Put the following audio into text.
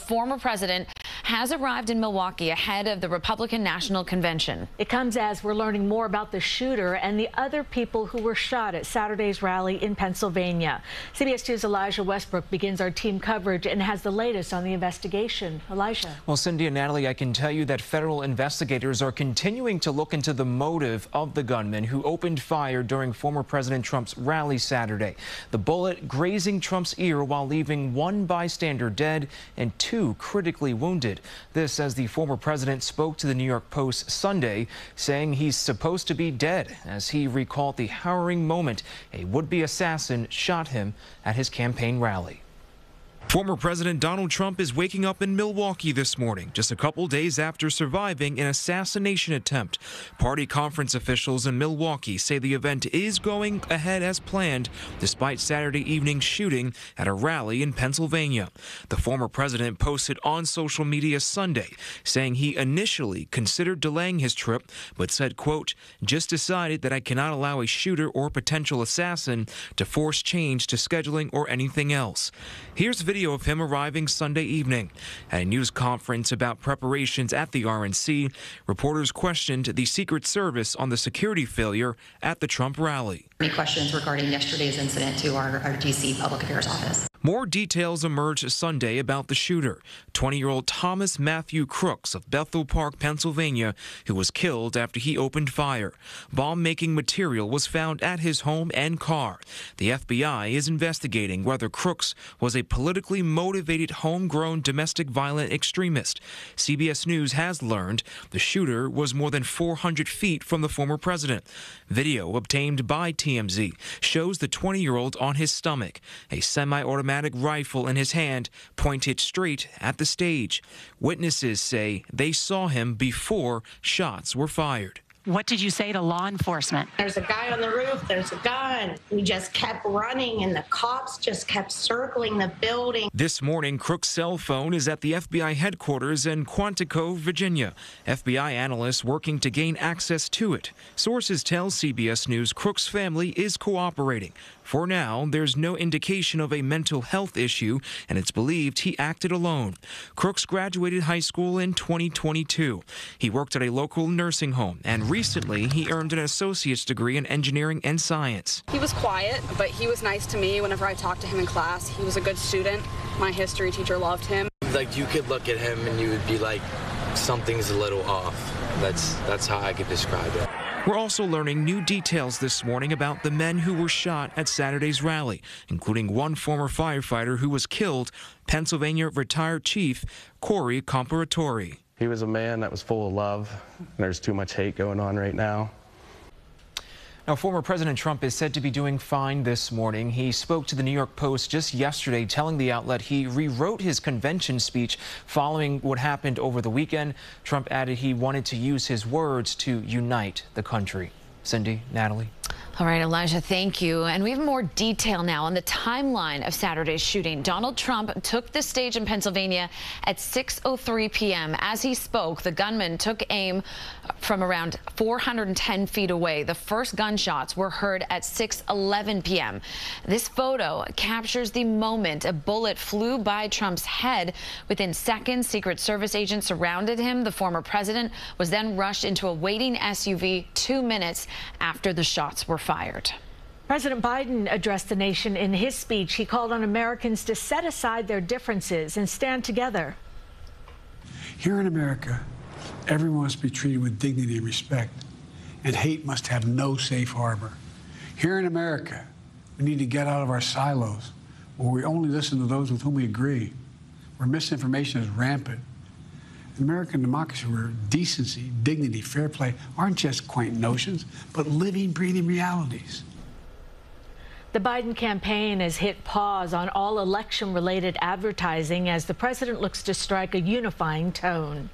former president has arrived in Milwaukee ahead of the Republican National Convention. It comes as we're learning more about the shooter and the other people who were shot at Saturday's rally in Pennsylvania. CBS 2's Elijah Westbrook begins our team coverage and has the latest on the investigation. Elijah. Well, Cindy and Natalie, I can tell you that federal investigators are continuing to look into the motive of the gunman who opened fire during former President Trump's rally Saturday. The bullet grazing Trump's ear while leaving one bystander dead and two critically wounded. This as the former president spoke to the New York Post Sunday, saying he's supposed to be dead, as he recalled the harrowing moment a would-be assassin shot him at his campaign rally. Former President Donald Trump is waking up in Milwaukee this morning, just a couple days after surviving an assassination attempt. Party conference officials in Milwaukee say the event is going ahead as planned, despite Saturday evening's shooting at a rally in Pennsylvania. The former president posted on social media Sunday, saying he initially considered delaying his trip, but said, quote, "Just decided that I cannot allow a shooter or potential assassin to force change to scheduling or anything else." Here's video of him arriving Sunday evening. At a news conference about preparations at the RNC, reporters questioned the Secret Service on the security failure at the Trump rally. Any questions regarding yesterday's incident to our D.C. Public Affairs Office? More details emerged Sunday about the shooter, 20-year-old Thomas Matthew Crooks of Bethel Park, Pennsylvania, who was killed after he opened fire. Bomb-making material was found at his home and car. The FBI is investigating whether Crooks was a politically motivated homegrown domestic violent extremist. CBS News has learned the shooter was more than 400 feet from the former president. Video obtained by TMZ shows the 20-year-old on his stomach, a semi-automatic rifle in his hand pointed straight at the stage. Witnesses say they saw him before shots were fired. What did you say to law enforcement? There's a guy on the roof, there's a gun. We just kept running and the cops just kept circling the building. This morning, Crook's cell phone is at the FBI headquarters in Quantico, Virginia. FBI analysts working to gain access to it. Sources tell CBS News Crook's family is cooperating. For now, there's no indication of a mental health issue, and it's believed he acted alone. Crooks graduated high school in 2022. He worked at a local nursing home, and recently he earned an associate's degree in engineering and science. He was quiet, but he was nice to me whenever I talked to him in class. He was a good student. My history teacher loved him. Like, you could look at him and you would be like, something's a little off. That's how I could describe it. We're also learning new details this morning about the men who were shot at Saturday's rally, including one former firefighter who was killed, Pennsylvania retired Chief Corey Comparatori. He was a man that was full of love. There's too much hate going on right now. Now, former President Trump is said to be doing fine this morning. He spoke to the New York Post just yesterday, telling the outlet he rewrote his convention speech following what happened over the weekend. Trump added he wanted to use his words to unite the country. Cindy, Natalie. All right, Elijah, thank you. And we have more detail now on the timeline of Saturday's shooting. Donald Trump took the stage in Pennsylvania at 6:03 p.m. As he spoke, the gunman took aim from around 410 feet away. The first gunshots were heard at 6:11 p.m. This photo captures the moment a bullet flew by Trump's head. Within seconds, Secret Service agents surrounded him. The former president was then rushed into a waiting SUV 2 minutes after the shots were fired. President Biden addressed the nation in his speech. He called on Americans to set aside their differences and stand together. Here in America, everyone must be treated with dignity and respect, and hate must have no safe harbor. Here in America, we need to get out of our silos, where we only listen to those with whom we agree, where misinformation is rampant. In American democracy, where decency, dignity, fair play aren't just quaint notions, but living, breathing realities. The Biden campaign has hit pause on all election-related advertising as the president looks to strike a unifying tone.